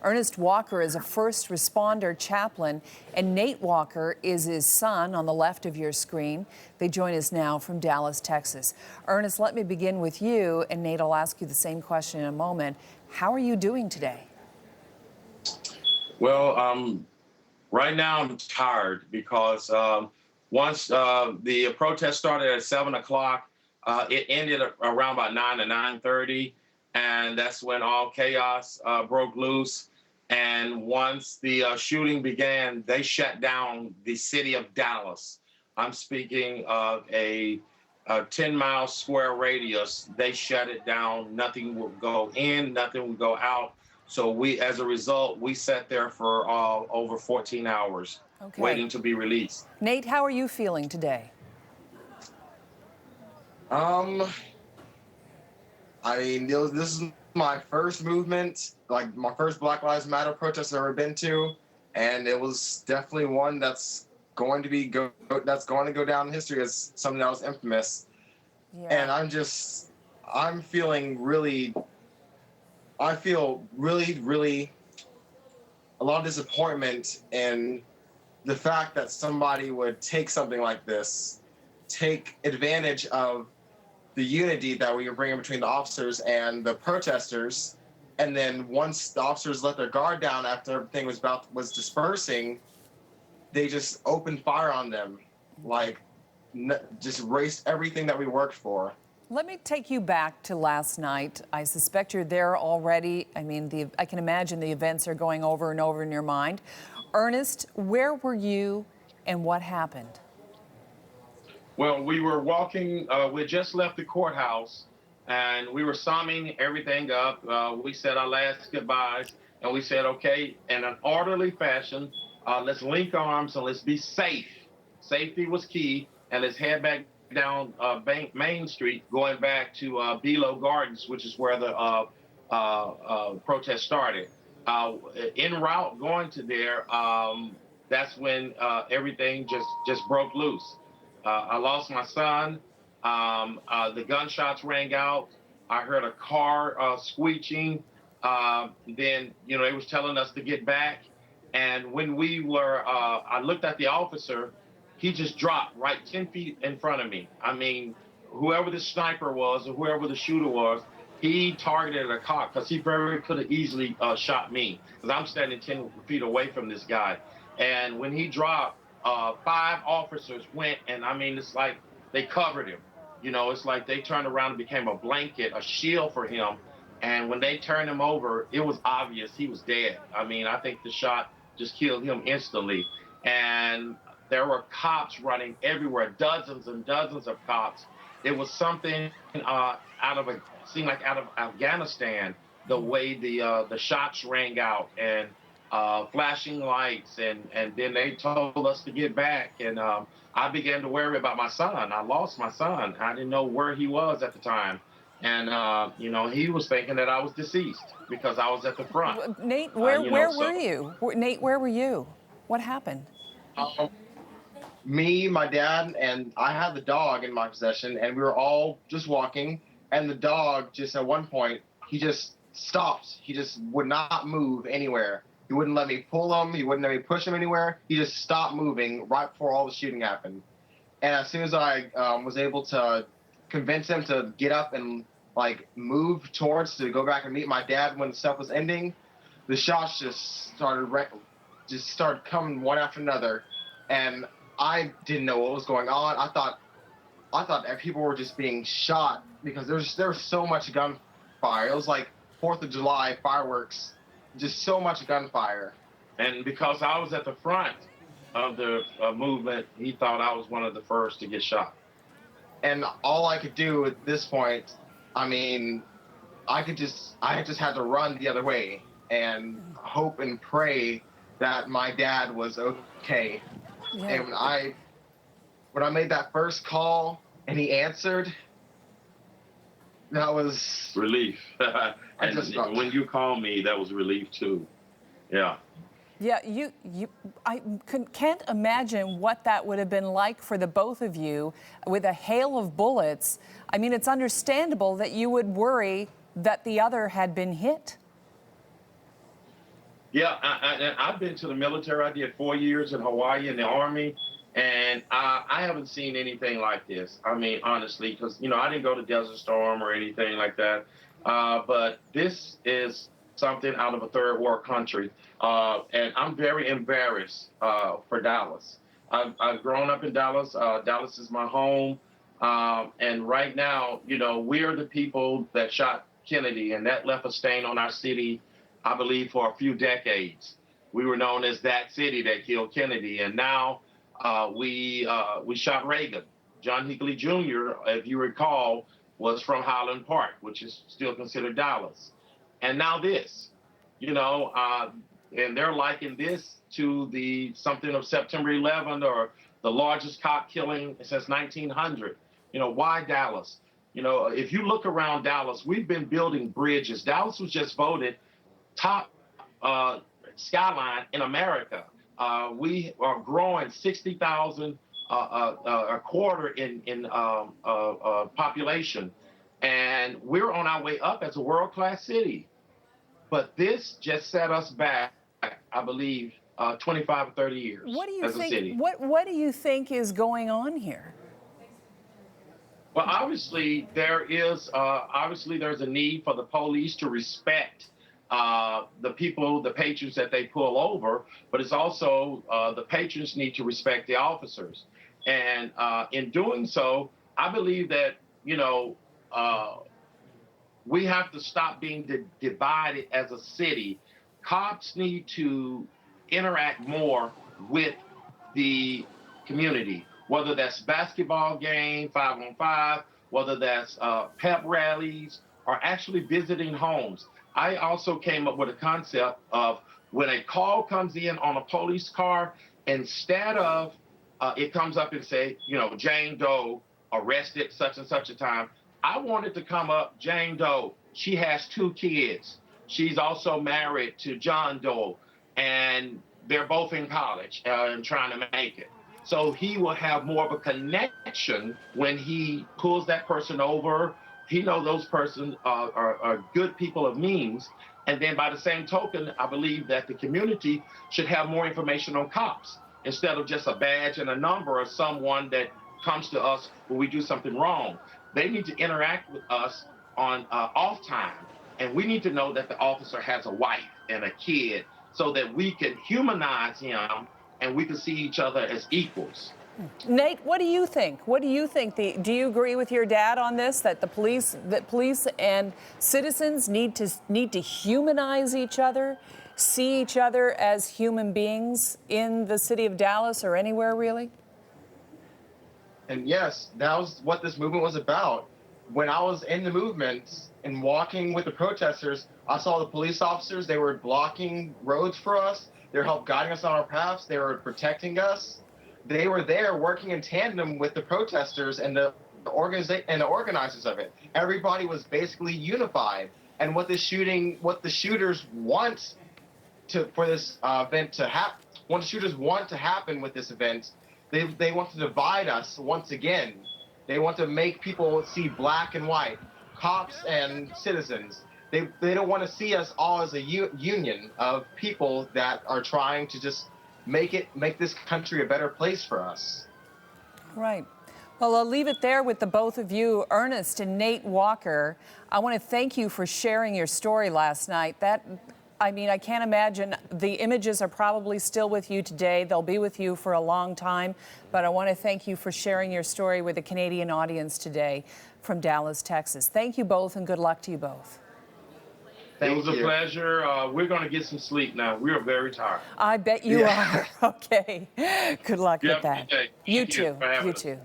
Ernest Walker is a first responder chaplain, and Nate Walker is his son on the left of your screen. They join us now from Dallas, Texas. Ernest, let me begin with you, and Nate, I'll ask you the same question in a moment. How are you doing today? Well, right now I'm tired because once the protest started at 7 o'clock, it ended around about 9 to 9:30, and that's when all chaos broke loose. And once the shooting began, they shut down the city of Dallas. I'm speaking of a 10-mile square radius. They shut it down. Nothing would go in, nothing would go out. So as a result, we sat there for over 14 hours waiting to be released. Nate, how are you feeling today? I mean, this is my first movement, like my first Black Lives Matter protest I've ever been to, and it was definitely one that's going to go down in history as something that was infamous. Yeah. And I feel really a lot of disappointment in the fact that somebody would take something like this, take advantage of the unity that we were bringing between the officers and the protesters, and then once the officers let their guard down after everything was dispersing, they just opened fire on them, just erased everything that we worked for. Let me take you back to last night. I suspect you're there already. I mean, I can imagine the events are going over and over in your mind. Ernest, where were you and what happened? Well, we were walking, we had just left the courthouse, and we were summing everything up. We said our last goodbyes, and we said, okay, in an orderly fashion, let's link arms and let's be safe. Safety was key, and let's head back down Main Street, going back to Below Gardens, which is where the protest started. En route going to there, that's when everything just broke loose. I lost my son. The gunshots rang out. I heard a car screeching. Then, it was telling us to get back. And when I looked at the officer, he just dropped right 10 feet in front of me. I mean, whoever the sniper was or whoever the shooter was, he targeted a cop because he very could have easily shot me because I'm standing 10 feet away from this guy. And when he dropped, 5 officers went, and I mean, it's like they covered him. It's like they turned around and became a blanket, a shield for him. And when they turned him over, it was obvious he was dead. I mean, I think the shot just killed him instantly. And there were cops running everywhere, dozens and dozens of cops. It was something seemed like out of Afghanistan, the way the shots rang out and flashing lights, and then they told us to get back, and I began to worry about my son. I lost my son. I didn't know where he was at the time, and he was thinking that I was deceased because I was at the front. Nate, where were you? Nate, where were you? What happened? Me, my dad, and I had the dog in my possession, and we were all just walking, and the dog just at one point, he just stopped. He just would not move anywhere. He wouldn't let me pull him. He wouldn't let me push him anywhere. He just stopped moving right before all the shooting happened. And as soon as I was able to convince him to get up and move to go back and meet my dad when the stuff was ending, the shots just started coming one after another. And I didn't know what was going on. I thought that people were just being shot because there was so much gunfire. It was like 4th of July fireworks. Just so much gunfire. And because I was at the front of the movement, he thought I was one of the first to get shot. And all I could do at this point, I mean, I just had to run the other way and hope and pray that my dad was okay. Yeah. And when I made that first call and he answered, that was relief. And when you called me, that was relief too. Yeah. Yeah, I can't imagine what that would have been like for the both of you with a hail of bullets. I mean, it's understandable that you would worry that the other had been hit. Yeah, I've been to the military. I did 4 years in Hawaii in the Army, and I haven't seen anything like this. I mean, honestly, because, I didn't go to Desert Storm or anything like that. But this is something out of a third world country. And I'm very embarrassed for Dallas. I've grown up in Dallas. Dallas is my home. And right now, we are the people that shot Kennedy, and that left a stain on our city, I believe, for a few decades. We were known as that city that killed Kennedy, and now we shot Reagan. John Hinckley Jr., if you recall, was from Highland Park, which is still considered Dallas. And now this, and they're liking this to the something of September 11th or the largest cop killing since 1900. Why Dallas? If you look around Dallas, we've been building bridges. Dallas was just voted top skyline in America. We are growing 60,000 a quarter in population, and we're on our way up as a world-class city. But this just set us back, I believe, 25 or 30 years as a city. What do you think is going on here? Well, obviously there's a need for the police to respect the people, the patrons that they pull over, but it's also the patrons need to respect the officers. And in doing so, I believe that, we have to stop being divided as a city. Cops need to interact more with the community, whether that's basketball game, 5-on-5, whether that's pep rallies, or actually visiting homes. I also came up with a concept of when a call comes in on a police car, instead of it comes up and say, Jane Doe arrested such and such a time, I wanted to come up, Jane Doe, she has 2 kids. She's also married to John Doe, and they're both in college and trying to make it. So he will have more of a connection when he pulls that person over. He knows those persons are good people of means. And then by the same token, I believe that the community should have more information on cops instead of just a badge and a number or someone that comes to us when we do something wrong. They need to interact with us on off time. And we need to know that the officer has a wife and a kid so that we can humanize him and we can see each other as equals. Nate, what do you think? What do you think? Do you agree with your dad on this, that police and citizens need to humanize each other, see each other as human beings in the city of Dallas or anywhere really? And yes, that was what this movement was about. When I was in the movement and walking with the protesters, I saw the police officers. They were blocking roads for us. They were helping guiding us on our paths. They were protecting us. They were there working in tandem with the protesters and the organizers of it. Everybody was basically unified. And what the shooters want for this event to happen, what the shooters want to happen with this event, they want to divide us once again. They want to make people see black and white, cops and citizens. They don't want to see us all as a union of people that are trying to just make this country a better place for us. Right. Well, I'll leave it there with the both of you, Ernest and Nate Walker. I want to thank you for sharing your story last night. I can't imagine. The images are probably still with you today. They'll be with you for a long time. But I want to thank you for sharing your story with the Canadian audience today from Dallas, Texas. Thank you both, and good luck to you both. It was a pleasure. We're going to get some sleep now. We are very tired. I bet you are. Okay. Good luck with that. Okay. You too. You too.